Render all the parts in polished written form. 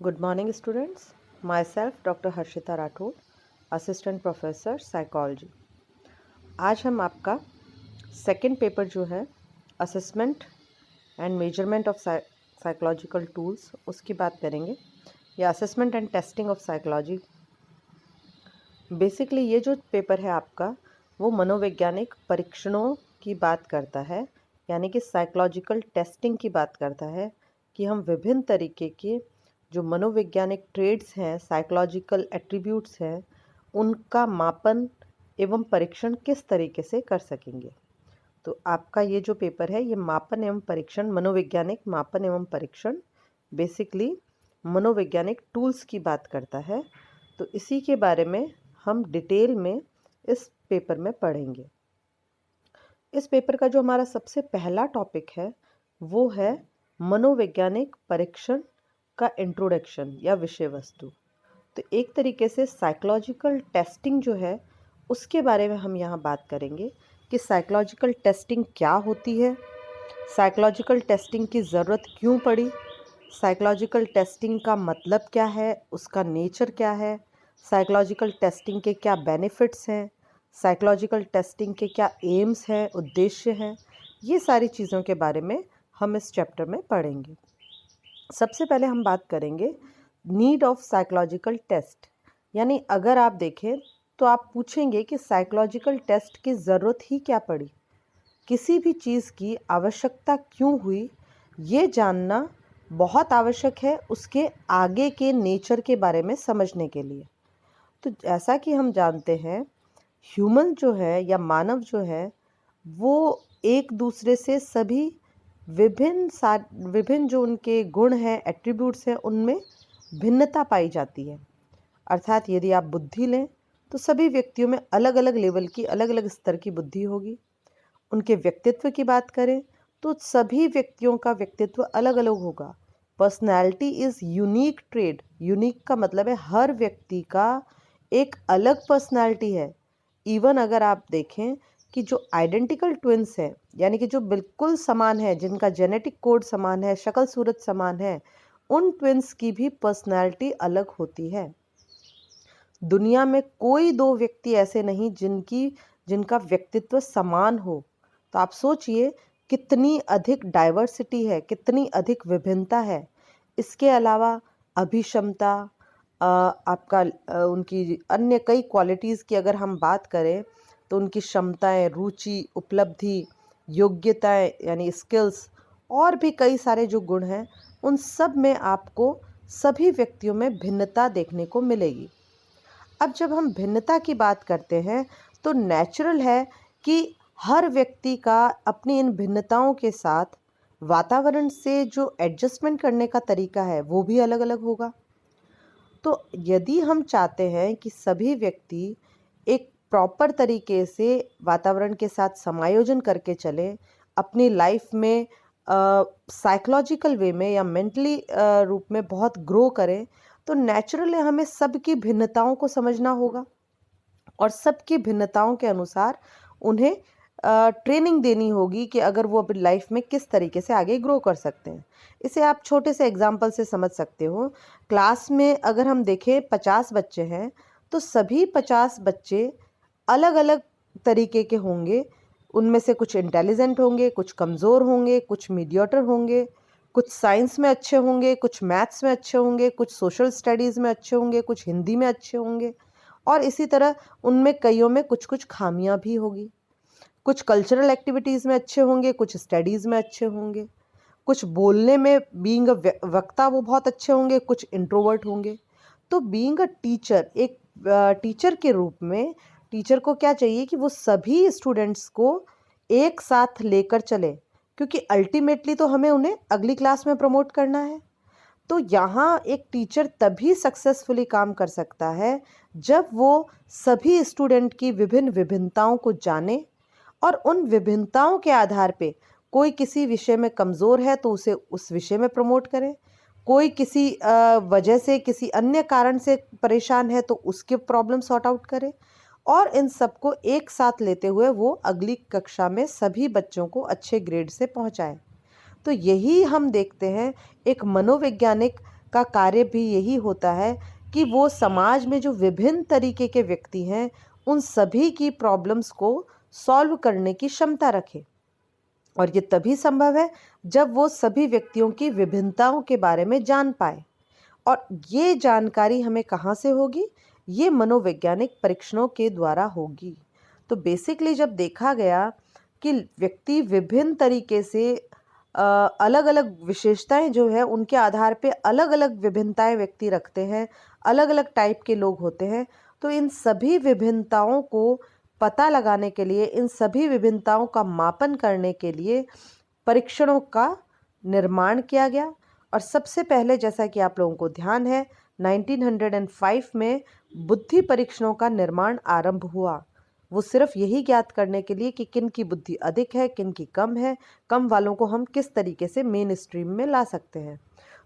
Good morning, students. Myself, Dr. Harshita Rathod, Assistant Professor, Psychology. आज हम आपका second paper जो है assessment and measurement of psychological tools उसकी बात करेंगे, या assessment and testing of psychology. Basically ये जो पेपर है आपका वो मनोवैज्ञानिक परीक्षणों की बात करता है, यानी कि साइकोलॉजिकल टेस्टिंग की बात करता है कि हम विभिन्न तरीके के जो मनोवैज्ञानिक ट्रेड्स हैं, साइकोलॉजिकल एट्रीब्यूट्स हैं, उनका मापन एवं परीक्षण किस तरीके से कर सकेंगे। तो आपका ये जो पेपर है ये मापन एवं परीक्षण, मनोवैज्ञानिक मापन एवं परीक्षण, बेसिकली मनोवैज्ञानिक टूल्स की बात करता है। तो इसी के बारे में हम डिटेल में इस पेपर में पढ़ेंगे। इस पेपर का जो हमारा सबसे पहला टॉपिक है वो है मनोवैज्ञानिक परीक्षण का इंट्रोडक्शन या विषय वस्तु। तो एक तरीके से साइकोलॉजिकल टेस्टिंग जो है उसके बारे में हम यहाँ बात करेंगे कि साइकोलॉजिकल टेस्टिंग क्या होती है, साइकोलॉजिकल टेस्टिंग की ज़रूरत क्यों पड़ी, साइकोलॉजिकल टेस्टिंग का मतलब क्या है, उसका नेचर क्या है, साइकोलॉजिकल टेस्टिंग के क्या बेनिफिट्स हैं, साइकोलॉजिकल टेस्टिंग के क्या एम्स हैं, उद्देश्य हैं। ये सारी चीज़ों के बारे में हम इस चैप्टर में पढ़ेंगे। सबसे पहले हम बात करेंगे नीड ऑफ साइकोलॉजिकल टेस्ट, यानी अगर आप देखें तो आप पूछेंगे कि साइकोलॉजिकल टेस्ट की ज़रूरत ही क्या पड़ी, किसी भी चीज़ की आवश्यकता क्यों हुई, ये जानना बहुत आवश्यक है उसके आगे के नेचर के बारे में समझने के लिए। तो जैसा कि हम जानते हैं ह्यूमन जो है या मानव जो है वो एक दूसरे से सभी विभिन्न जो उनके गुण हैं, एट्रीब्यूट्स हैं, उनमें भिन्नता पाई जाती है। अर्थात यदि आप बुद्धि लें तो सभी व्यक्तियों में अलग अलग लेवल की, अलग अलग स्तर की बुद्धि होगी। उनके व्यक्तित्व की बात करें तो सभी व्यक्तियों का व्यक्तित्व अलग अलग होगा। Personality is unique trade. Unique का मतलब है हर व्यक्ति का एक अलग पर्सनैलिटी है। इवन अगर आप देखें कि जो आइडेंटिकल ट्विंस हैं, यानी कि जो बिल्कुल समान है, जिनका जेनेटिक कोड समान है, शक्ल सूरत समान है, उन ट्विंस की भी पर्सनैलिटी अलग होती है। दुनिया में कोई दो व्यक्ति ऐसे नहीं जिनका व्यक्तित्व समान हो। तो आप सोचिए कितनी अधिक डाइवर्सिटी है, कितनी अधिक विभिन्नता है। इसके अलावा अभिक्षमता, उनकी अन्य कई क्वालिटीज़ की अगर हम बात करें तो उनकी क्षमताएं, रुचि, उपलब्धि, योग्यताएं यानी स्किल्स, और भी कई सारे जो गुण हैं उन सब में आपको सभी व्यक्तियों में भिन्नता देखने को मिलेगी। अब जब हम भिन्नता की बात करते हैं तो नेचुरल है कि हर व्यक्ति का अपनी इन भिन्नताओं के साथ वातावरण से जो एडजस्टमेंट करने का तरीका है वो भी अलग अलग होगा। तो यदि हम चाहते हैं कि सभी व्यक्ति एक प्रॉपर तरीके से वातावरण के साथ समायोजन करके चलें, अपनी लाइफ में साइकोलॉजिकल वे में या मेंटली रूप में बहुत ग्रो करें, तो नेचुरली हमें सबकी भिन्नताओं को समझना होगा और सबकी भिन्नताओं के अनुसार उन्हें ट्रेनिंग देनी होगी कि अगर वो अपनी लाइफ में किस तरीके से आगे ग्रो कर सकते हैं। इसे आप छोटे से एग्जांपल से समझ सकते हो। क्लास में अगर हम देखें 50 बच्चे हैं तो सभी 50 बच्चे अलग अलग तरीके के होंगे। उनमें से कुछ इंटेलिजेंट होंगे, कुछ कमज़ोर होंगे, कुछ मीडियोटर होंगे, कुछ साइंस में अच्छे होंगे, कुछ मैथ्स में अच्छे होंगे, कुछ सोशल स्टडीज़ में अच्छे होंगे, कुछ हिंदी में अच्छे होंगे, और इसी तरह उनमें कईयों में कुछ कुछ खामियां भी होगी। कुछ कल्चरल एक्टिविटीज़ में अच्छे होंगे, कुछ स्टडीज़ में अच्छे होंगे, कुछ बोलने में बीइंग अ वक्ता वो बहुत अच्छे होंगे, कुछ इंट्रोवर्ट होंगे। तो बीइंग अ टीचर, एक टीचर के रूप में टीचर को क्या चाहिए कि वो सभी स्टूडेंट्स को एक साथ लेकर चले, क्योंकि अल्टीमेटली तो हमें उन्हें अगली क्लास में प्रमोट करना है। तो यहाँ एक टीचर तभी सक्सेसफुली काम कर सकता है जब वो सभी स्टूडेंट की विभिन्न विभिन्नताओं को जाने और उन विभिन्नताओं के आधार पे कोई किसी विषय में कमज़ोर है तो उसे उस विषय में प्रमोट करें, कोई किसी वजह से, किसी अन्य कारण से परेशान है तो उसके प्रॉब्लम सॉर्ट आउट करे, और इन सबको एक साथ लेते हुए वो अगली कक्षा में सभी बच्चों को अच्छे ग्रेड से पहुंचाए। तो यही हम देखते हैं एक मनोवैज्ञानिक का कार्य भी यही होता है कि वो समाज में जो विभिन्न तरीके के व्यक्ति हैं उन सभी की प्रॉब्लम्स को सॉल्व करने की क्षमता रखे। और ये तभी संभव है जब वो सभी व्यक्तियों की विभिन्नताओं के बारे में जान पाए। और ये जानकारी हमें कहाँ से होगी? ये मनोवैज्ञानिक परीक्षणों के द्वारा होगी। तो बेसिकली जब देखा गया कि व्यक्ति विभिन्न तरीके से अलग अलग विशेषताएं जो है उनके आधार पे अलग अलग विभिन्नताएं व्यक्ति रखते हैं, अलग अलग टाइप के लोग होते हैं, तो इन सभी विभिन्नताओं को पता लगाने के लिए, इन सभी विभिन्नताओं का मापन करने के लिए परीक्षणों का निर्माण किया गया। और सबसे पहले, जैसा कि आप लोगों को ध्यान है, 1905 में बुद्धि परीक्षणों का निर्माण आरंभ हुआ। वो सिर्फ यही ज्ञात करने के लिए कि किन की बुद्धि अधिक है, किन की कम है, कम वालों को हम किस तरीके से मेन स्ट्रीम में ला सकते हैं।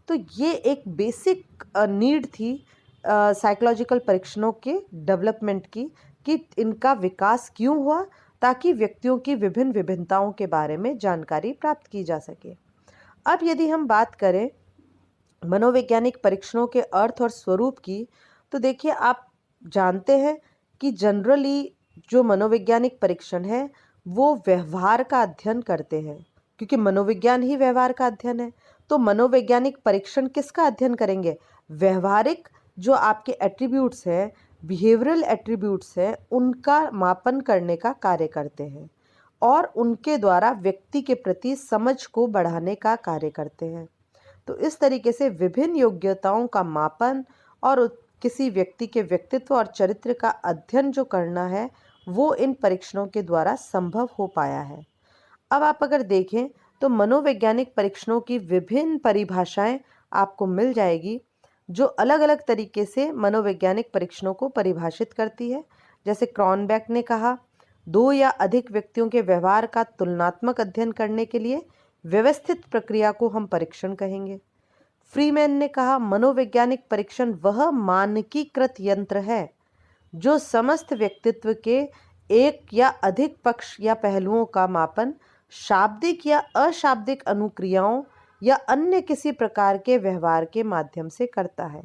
तो ये एक बेसिक नीड थी साइकोलॉजिकल परीक्षणों के डेवलपमेंट की, कि इनका विकास क्यों हुआ, ताकि व्यक्तियों की विभिन्न विभिन्नताओं के बारे में जानकारी प्राप्त की जा सके। अब यदि हम बात करें मनोवैज्ञानिक परीक्षणों के अर्थ और स्वरूप की, तो देखिए, आप जानते हैं कि जनरली जो मनोवैज्ञानिक परीक्षण है वो व्यवहार का अध्ययन करते हैं, क्योंकि मनोविज्ञान ही व्यवहार का अध्ययन है। तो मनोवैज्ञानिक परीक्षण किसका अध्ययन करेंगे? व्यवहारिक जो आपके एट्रीब्यूट्स हैं, बिहेवियरल एट्रीब्यूट्स हैं, उनका मापन करने का कार्य करते हैं और उनके द्वारा व्यक्ति के प्रति समझ को बढ़ाने का कार्य करते हैं। तो इस तरीके से विभिन्न योग्यताओं का मापन और किसी व्यक्ति के व्यक्तित्व और चरित्र का अध्ययन जो करना है वो इन परीक्षणों के द्वारा संभव हो पाया है। अब आप अगर देखें तो मनोवैज्ञानिक परीक्षणों की विभिन्न परिभाषाएं आपको मिल जाएगी, जो अलग अलग तरीके से मनोवैज्ञानिक परीक्षणों को परिभाषित करती है। जैसे क्रॉनबेक ने कहा, 2 या अधिक व्यक्तियों के व्यवहार का तुलनात्मक अध्ययन करने के लिए व्यवस्थित प्रक्रिया को हम परीक्षण कहेंगे। फ्रीमैन ने कहा, मनोवैज्ञानिक परीक्षण वह मानकीकृत यंत्र है जो समस्त व्यक्तित्व के एक या अधिक पक्ष या पहलुओं का मापन शाब्दिक या अशाब्दिक अनुक्रियाओं या अन्य किसी प्रकार के व्यवहार के माध्यम से करता है।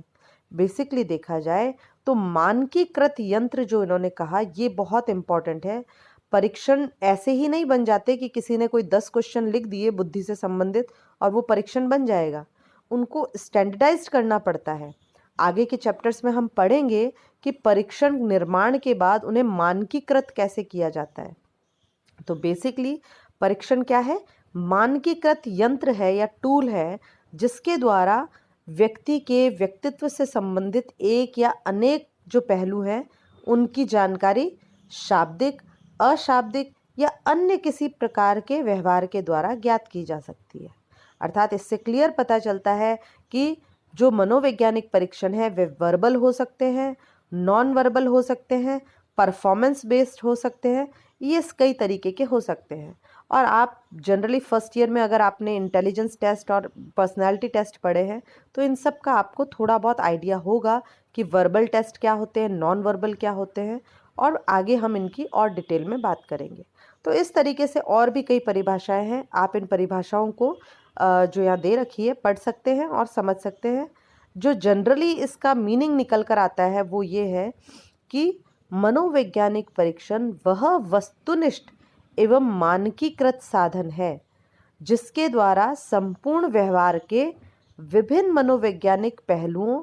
बेसिकली देखा जाए तो मानकीकृत यंत्र जो इन्होंने कहा, ये बहुत इम्पॉर्टेंट है। परीक्षण ऐसे ही नहीं बन जाते कि किसी ने कोई 10 क्वेश्चन लिख दिए बुद्धि से संबंधित और वो परीक्षण बन जाएगा। उनको स्टैंडर्डाइज्ड करना पड़ता है। आगे के चैप्टर्स में हम पढ़ेंगे कि परीक्षण निर्माण के बाद उन्हें मानकीकृत कैसे किया जाता है। तो बेसिकली परीक्षण क्या है? मानकीकृत यंत्र है या टूल है जिसके द्वारा व्यक्ति के व्यक्तित्व से संबंधित एक या अनेक जो पहलू हैं उनकी जानकारी शाब्दिक, अशाब्दिक या अन्य किसी प्रकार के व्यवहार के द्वारा ज्ञात की जा सकती है। अर्थात इससे क्लियर पता चलता है कि जो मनोवैज्ञानिक परीक्षण है वे वर्बल हो सकते हैं, नॉन वर्बल हो सकते हैं, परफॉर्मेंस बेस्ड हो सकते हैं, ये कई तरीके के हो सकते हैं। और आप जनरली फर्स्ट ईयर में अगर आपने इंटेलिजेंस टेस्ट और पर्सनालिटी टेस्ट पढ़े हैं तो इन सब का आपको थोड़ा बहुत आइडिया होगा कि वर्बल टेस्ट क्या होते हैं, नॉन वर्बल क्या होते हैं, और आगे हम इनकी और डिटेल में बात करेंगे। तो इस तरीके से और भी कई परिभाषाएं हैं। आप इन परिभाषाओं को जो यहाँ दे रखी है पढ़ सकते हैं और समझ सकते हैं। जो जनरली इसका मीनिंग निकल कर आता है वो ये है कि मनोवैज्ञानिक परीक्षण वह वस्तुनिष्ठ एवं मानकीकृत साधन है जिसके द्वारा संपूर्ण व्यवहार के विभिन्न मनोवैज्ञानिक पहलुओं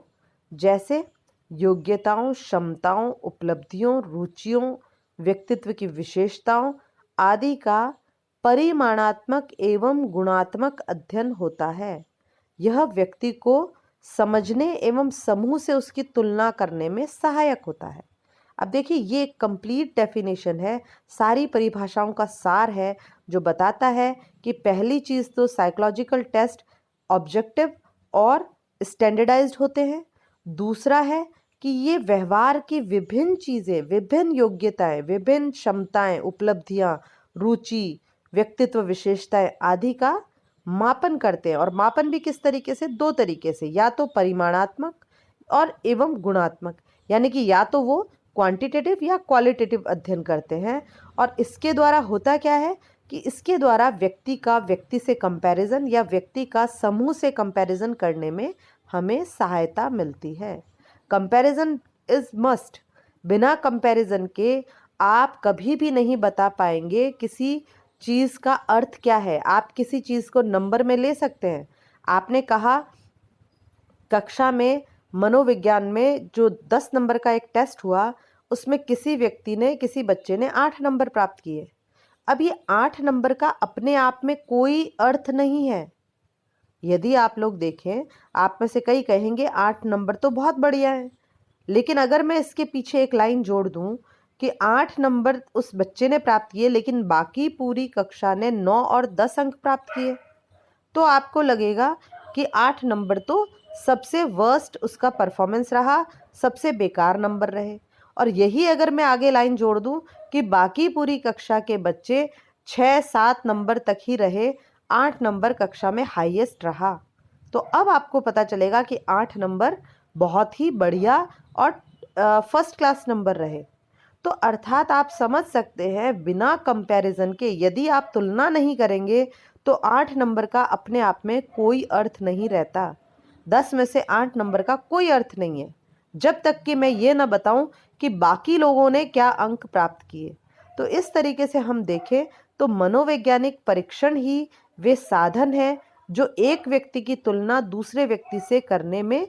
जैसे योग्यताओं, क्षमताओं, उपलब्धियों, रुचियों, व्यक्तित्व की विशेषताओं आदि का परिमाणात्मक एवं गुणात्मक अध्ययन होता है। यह व्यक्ति को समझने एवं समूह से उसकी तुलना करने में सहायक होता है। अब देखिए, ये एक कंप्लीट डेफिनेशन है, सारी परिभाषाओं का सार है जो बताता है कि पहली चीज़ तो साइकोलॉजिकल टेस्ट ऑब्जेक्टिव और स्टैंडर्डाइज्ड होते हैं। दूसरा है कि ये व्यवहार की विभिन्न चीज़ें, विभिन्न योग्यताएं, विभिन्न क्षमताएं, उपलब्धियां, रुचि, व्यक्तित्व विशेषताएं आदि का मापन करते हैं। और मापन भी किस तरीके से? 2 तरीके से, या तो परिमाणात्मक और एवं गुणात्मक, यानी कि या तो वो क्वांटिटेटिव या क्वालिटेटिव अध्ययन करते हैं। और इसके द्वारा होता क्या है कि इसके द्वारा व्यक्ति का व्यक्ति से कंपैरिजन या व्यक्ति का समूह से कंपैरिजन करने में हमें सहायता मिलती है। Comparison is must. बिना कंपैरिजन के आप कभी भी नहीं बता पाएंगे किसी चीज़ का अर्थ क्या है। आप किसी चीज़ को नंबर में ले सकते हैं। आपने कहा कक्षा में मनोविज्ञान में जो 10 नंबर का एक टेस्ट हुआ, उसमें किसी बच्चे ने 8 नंबर प्राप्त किए। अब ये 8 नंबर का अपने आप में कोई अर्थ नहीं है। यदि आप लोग देखें, आप में से कई कहेंगे 8 नंबर तो बहुत बढ़िया है, लेकिन अगर मैं इसके पीछे एक लाइन जोड़ दूं कि 8 नंबर उस बच्चे ने प्राप्त किए, लेकिन बाकी पूरी कक्षा ने 9 और 10 अंक प्राप्त किए, तो आपको लगेगा कि 8 नंबर तो सबसे वर्स्ट उसका परफॉर्मेंस रहा, सबसे बेकार नंबर रहे। और यही अगर मैं आगे लाइन जोड़ दूं कि बाकी पूरी कक्षा के बच्चे 6-7 नंबर तक ही रहे, 8 नंबर कक्षा में हाईएस्ट रहा, तो अब आपको पता चलेगा कि 8 नंबर बहुत ही बढ़िया और फर्स्ट क्लास नंबर रहे। तो अर्थात आप समझ सकते हैं, बिना कंपैरिजन के यदि आप तुलना नहीं करेंगे तो 8 नंबर का अपने आप में कोई अर्थ नहीं रहता। 10 में से 8 नंबर का कोई अर्थ नहीं है, जब तक कि मैं ये ना बताऊं कि बाकी लोगों ने क्या अंक प्राप्त किए। तो इस तरीके से हम देखें तो मनोवैज्ञानिक परीक्षण ही वे साधन हैं जो एक व्यक्ति की तुलना दूसरे व्यक्ति से करने में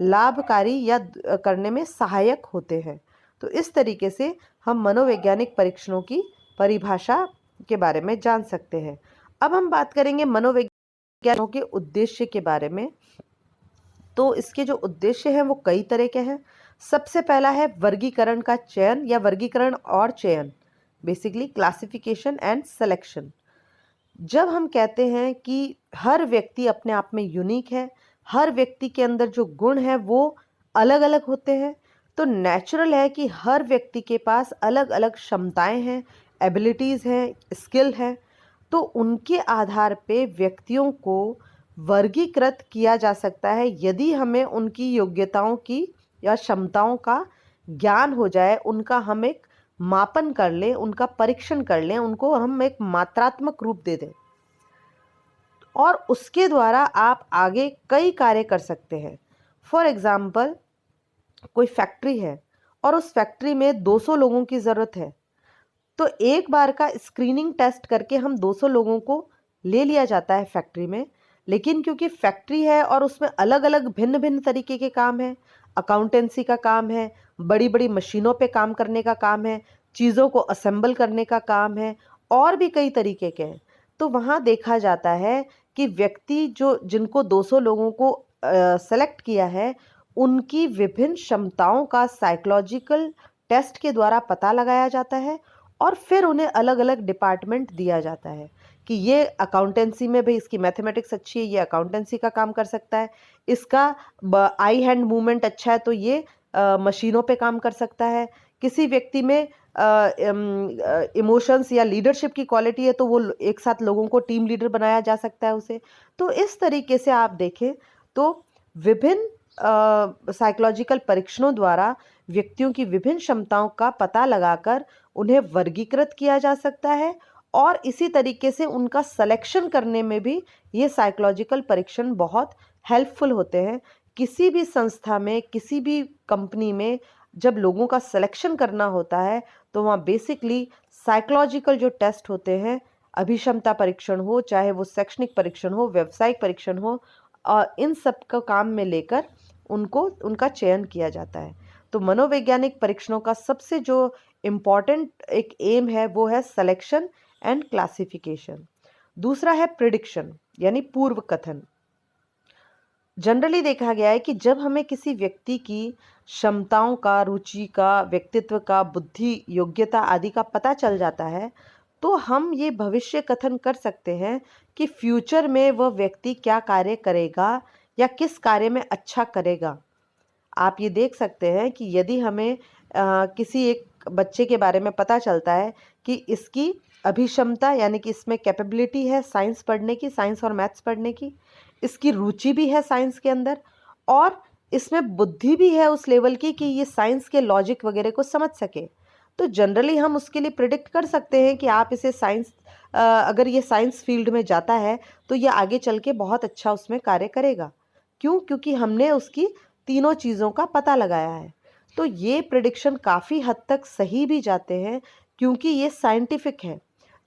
लाभकारी या करने में सहायक होते हैं। तो इस तरीके से हम मनोवैज्ञानिक परीक्षणों की परिभाषा के बारे में जान सकते हैं। अब हम बात करेंगे मनोवैज्ञानिकों के उद्देश्य के बारे में। तो इसके जो उद्देश्य हैं वो कई तरह के हैं। सबसे पहला है वर्गीकरण का चयन या वर्गीकरण और चयन, बेसिकली क्लासिफिकेशन एंड सिलेक्शन। जब हम कहते हैं कि हर व्यक्ति अपने आप में यूनिक है, हर व्यक्ति के अंदर जो गुण है वो अलग अलग होते हैं, तो नेचुरल है कि हर व्यक्ति के पास अलग अलग क्षमताएं हैं, एबिलिटीज़ हैं, स्किल है। तो उनके आधार पे व्यक्तियों को वर्गीकृत किया जा सकता है यदि हमें उनकी योग्यताओं की या क्षमताओं का ज्ञान हो जाए, उनका हम एक मापन कर लें, उनका परीक्षण कर लें, उनको हम एक मात्रात्मक रूप दे दें, और उसके द्वारा आप आगे कई कार्य कर सकते हैं। फॉर एग्जाम्पल, कोई फैक्ट्री है और उस फैक्ट्री में 200 लोगों की ज़रूरत है, तो एक बार का स्क्रीनिंग टेस्ट करके हम 200 लोगों को ले लिया जाता है फैक्ट्री में। लेकिन क्योंकि फैक्ट्री है और उसमें अलग अलग भिन्न भिन्न तरीके के काम हैं, अकाउंटेंसी का काम है, बड़ी बड़ी मशीनों पे काम करने का काम है, चीज़ों को असेंबल करने का काम है, और भी कई तरीके के हैं। तो वहाँ देखा जाता है कि व्यक्ति जिनको 200 लोगों को सेलेक्ट किया है, उनकी विभिन्न क्षमताओं का साइकोलॉजिकल टेस्ट के द्वारा पता लगाया जाता है, और फिर उन्हें अलग अलग डिपार्टमेंट दिया जाता है कि ये अकाउंटेंसी में भाई इसकी मैथमेटिक्स अच्छी है, ये अकाउंटेंसी का काम कर सकता है, इसका आई हैंड मूवमेंट अच्छा है तो ये मशीनों पे काम कर सकता है, किसी व्यक्ति में इमोशंस या लीडरशिप की क्वालिटी है तो वो एक साथ लोगों को टीम लीडर बनाया जा सकता है उसे। तो इस तरीके से आप देखें तो विभिन्न साइकोलॉजिकल परीक्षणों द्वारा व्यक्तियों की विभिन्न क्षमताओं का पता लगाकर उन्हें वर्गीकृत किया जा सकता है, और इसी तरीके से उनका सिलेक्शन करने में भी ये साइकोलॉजिकल परीक्षण बहुत हेल्पफुल होते हैं। किसी भी संस्था में, किसी भी कंपनी में जब लोगों का सिलेक्शन करना होता है तो वहाँ बेसिकली साइकोलॉजिकल जो टेस्ट होते हैं, अभिक्षमता परीक्षण हो, चाहे वो शैक्षणिक परीक्षण हो, व्यावसायिक परीक्षण हो, इन सब का काम में लेकर उनका चयन किया जाता है। तो मनोवैज्ञानिक परीक्षणों का सबसे जो इम्पॉर्टेंट एक एम है वो है सिलेक्शन एंड क्लासिफिकेशन। दूसरा है प्रिडिक्शन यानी पूर्व कथन। जनरली देखा गया है कि जब हमें किसी व्यक्ति की क्षमताओं का, रुचि का, व्यक्तित्व का, बुद्धि, योग्यता आदि का पता चल जाता है, तो हम ये भविष्य कथन कर सकते हैं कि फ्यूचर में वह व्यक्ति क्या कार्य करेगा या किस कार्य में अच्छा करेगा। आप ये देख सकते हैं कि यदि हमें किसी एक बच्चे के बारे में पता चलता है कि इसकी अभिक्षमता यानी कि इसमें कैपेबिलिटी है साइंस पढ़ने की, साइंस और मैथ्स पढ़ने की, इसकी रुचि भी है साइंस के अंदर, और इसमें बुद्धि भी है उस लेवल की कि ये साइंस के लॉजिक वगैरह को समझ सके, तो जनरली हम उसके लिए प्रिडिक्ट कर सकते हैं कि आप इसे अगर ये साइंस फील्ड में जाता है तो ये आगे चल के बहुत अच्छा उसमें कार्य करेगा। क्यों? क्योंकि हमने उसकी तीनों चीज़ों का पता लगाया है। तो ये प्रेडिक्शन काफ़ी हद तक सही भी जाते हैं, क्योंकि ये साइंटिफिक है।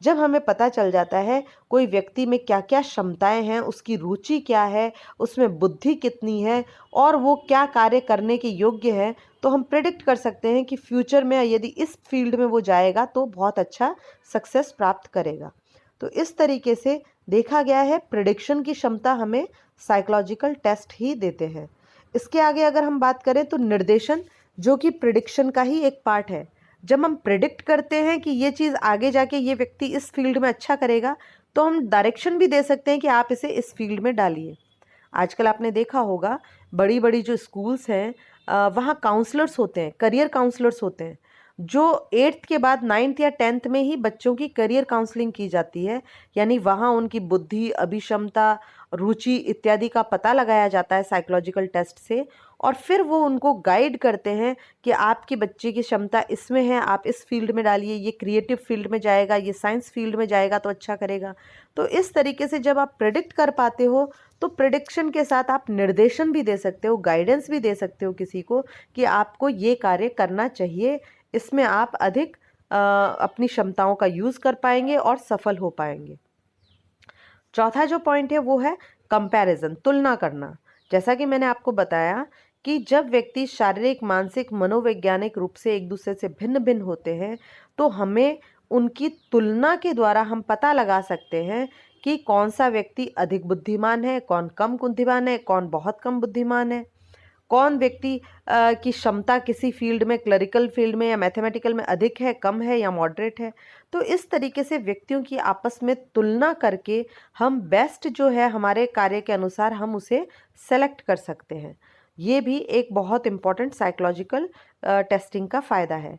जब हमें पता चल जाता है कोई व्यक्ति में क्या-क्या क्षमताएँ हैं, उसकी रुचि क्या है, उसमें बुद्धि कितनी है और वो क्या कार्य करने के योग्य है, तो हम प्रेडिक्ट कर सकते हैं कि फ्यूचर में यदि इस फील्ड में वो जाएगा तो बहुत अच्छा सक्सेस प्राप्त करेगा। तो इस तरीके से देखा गया है प्रेडिक्शन की क्षमता हमें साइकोलॉजिकल टेस्ट ही देते हैं। इसके आगे अगर हम बात करें तो निर्देशन, जो कि प्रेडिक्शन का ही एक पार्ट है। जब हम प्रेडिक्ट करते हैं कि ये चीज़ आगे जाके ये व्यक्ति इस फील्ड में अच्छा करेगा, तो हम डायरेक्शन भी दे सकते हैं कि आप इसे इस फील्ड में डालिए। आजकल आपने देखा होगा बड़ी-बड़ी जो स्कूल्स हैं वहाँ काउंसलर्स होते हैं, करियर काउंसलर्स होते हैं, जो 8th के बाद 9th या 10th में ही बच्चों की करियर काउंसलिंग की जाती है। यानी वहाँ उनकी बुद्धि, अभिक्षमता, रुचि इत्यादि का पता लगाया जाता है साइकोलॉजिकल टेस्ट से, और फिर वो उनको गाइड करते हैं कि आपके बच्चे की क्षमता इसमें है, आप इस फील्ड में डालिए, ये क्रिएटिव फील्ड में जाएगा, ये साइंस फील्ड में जाएगा तो अच्छा करेगा। तो इस तरीके से जब आप प्रेडिक्ट कर पाते हो, तो प्रेडिक्शन के साथ आप निर्देशन भी दे सकते हो, गाइडेंस भी दे सकते हो किसी को कि आपको ये कार्य करना चाहिए, इसमें आप अधिक अपनी क्षमताओं का यूज़ कर पाएंगे और सफल हो पाएंगे। चौथा जो पॉइंट है वो है कंपैरिजन, तुलना करना। जैसा कि मैंने आपको बताया कि जब व्यक्ति शारीरिक, मानसिक, मनोवैज्ञानिक रूप से एक दूसरे से भिन्न-भिन्न होते हैं, तो हमें उनकी तुलना के द्वारा हम पता लगा सकते हैं कि कौन-सा व्यक्ति अधिक बुद्धिमान है, कौन कम बुद्धिमान है, कौन बहुत कम बुद्धिमान है। कौन व्यक्ति की क्षमता किसी फील्ड में, क्लरिकल फील्ड में या मैथमेटिकल में अधिक है, कम है या मॉडरेट है। तो इस तरीके से व्यक्तियों की आपस में तुलना करके हम बेस्ट जो है हमारे कार्य के अनुसार हम उसे सेलेक्ट कर सकते हैं। ये भी एक बहुत इम्पॉर्टेंट साइकोलॉजिकल टेस्टिंग का फ़ायदा है।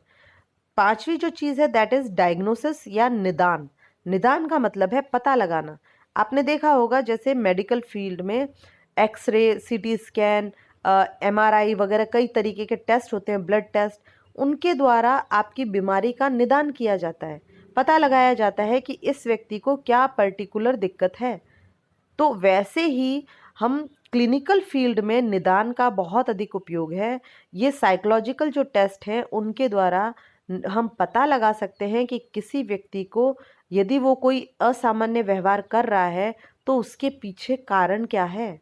पांचवी जो चीज़ है दैट इज़ डायग्नोसिस या निदान। निदान का मतलब है पता लगाना। आपने देखा होगा जैसे मेडिकल फील्ड में एक्स-रे, सीटी स्कैन, एमआरआई वगैरह कई तरीके के टेस्ट होते हैं, ब्लड टेस्ट, उनके द्वारा आपकी बीमारी का निदान किया जाता है। पता लगाया जाता है कि इस व्यक्ति को क्या पर्टिकुलर दिक्कत है। तो वैसे ही हम क्लिनिकल फील्ड में निदान का बहुत अधिक उपयोग है। ये साइकोलॉजिकल जो टेस्ट हैं उनके द्वारा हम पता लगा सकते हैं कि किसी व्यक्ति को यदि वो कोई असामान्य व्यवहार कर रहा है तो उसके पीछे कारण क्या है?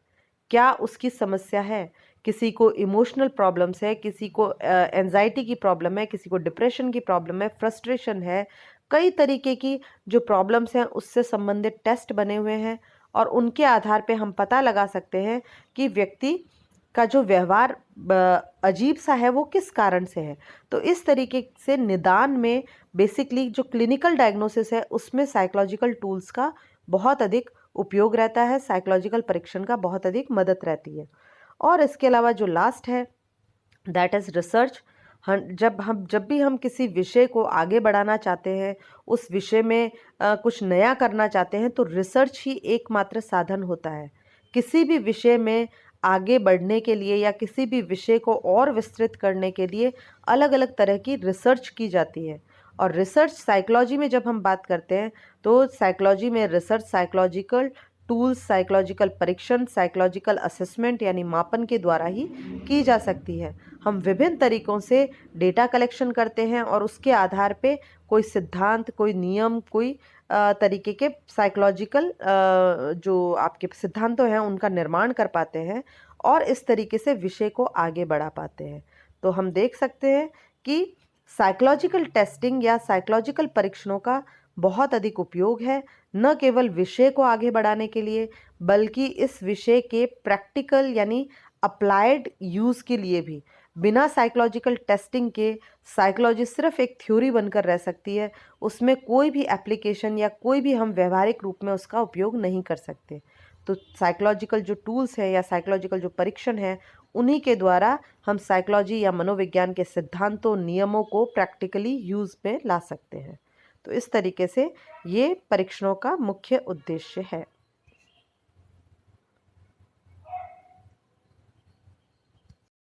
क्या उसकी समस्या है? किसी को इमोशनल प्रॉब्लम्स है, किसी को एंजाइटी की प्रॉब्लम है, किसी को डिप्रेशन की प्रॉब्लम है, फ्रस्ट्रेशन है। कई तरीके की जो प्रॉब्लम्स हैं उससे संबंधित टेस्ट बने हुए हैं और उनके आधार पे हम पता लगा सकते हैं कि व्यक्ति का जो व्यवहार अजीब सा है वो किस कारण से है। तो इस तरीके से निदान में बेसिकली जो क्लिनिकल डायग्नोसिस है उसमें साइकोलॉजिकल टूल्स का बहुत अधिक उपयोग रहता है, साइकोलॉजिकल परीक्षण का बहुत अधिक मदद रहती है। और इसके अलावा जो लास्ट है दैट इज़ रिसर्च। जब भी हम किसी विषय को आगे बढ़ाना चाहते हैं, उस विषय में कुछ नया करना चाहते हैं, तो रिसर्च ही एकमात्र साधन होता है। किसी भी विषय में आगे बढ़ने के लिए या किसी भी विषय को और विस्तृत करने के लिए अलग अलग तरह की रिसर्च की जाती है। और रिसर्च साइकोलॉजी में जब हम बात करते हैं तो साइकोलॉजी में रिसर्च साइकोलॉजिकल टूल्स, साइकोलॉजिकल परीक्षण, साइकोलॉजिकल असेसमेंट यानी मापन के द्वारा ही की जा सकती है। हम विभिन्न तरीकों से डेटा कलेक्शन करते हैं और उसके आधार पे कोई सिद्धांत, कोई नियम, कोई तरीके के साइकोलॉजिकल जो आपके सिद्धांतों हैं उनका निर्माण कर पाते हैं और इस तरीके से विषय को आगे बढ़ा पाते हैं। तो हम देख सकते हैं कि साइकोलॉजिकल टेस्टिंग या साइकोलॉजिकल परीक्षणों का बहुत अधिक उपयोग है, न केवल विषय को आगे बढ़ाने के लिए बल्कि इस विषय के प्रैक्टिकल यानी अप्लाइड यूज़ के लिए भी। बिना साइकोलॉजिकल टेस्टिंग के साइकोलॉजी सिर्फ एक थ्योरी बनकर रह सकती है, उसमें कोई भी एप्लीकेशन या कोई भी हम व्यवहारिक रूप में उसका उपयोग नहीं कर सकते। तो साइकोलॉजिकल जो टूल्स हैं या साइकोलॉजिकल जो परीक्षण है उन्हीं के द्वारा हम साइकोलॉजी या मनोविज्ञान के सिद्धांतों, नियमों को प्रैक्टिकली यूज़ में ला सकते हैं। तो इस तरीके से ये परीक्षणों का मुख्य उद्देश्य है।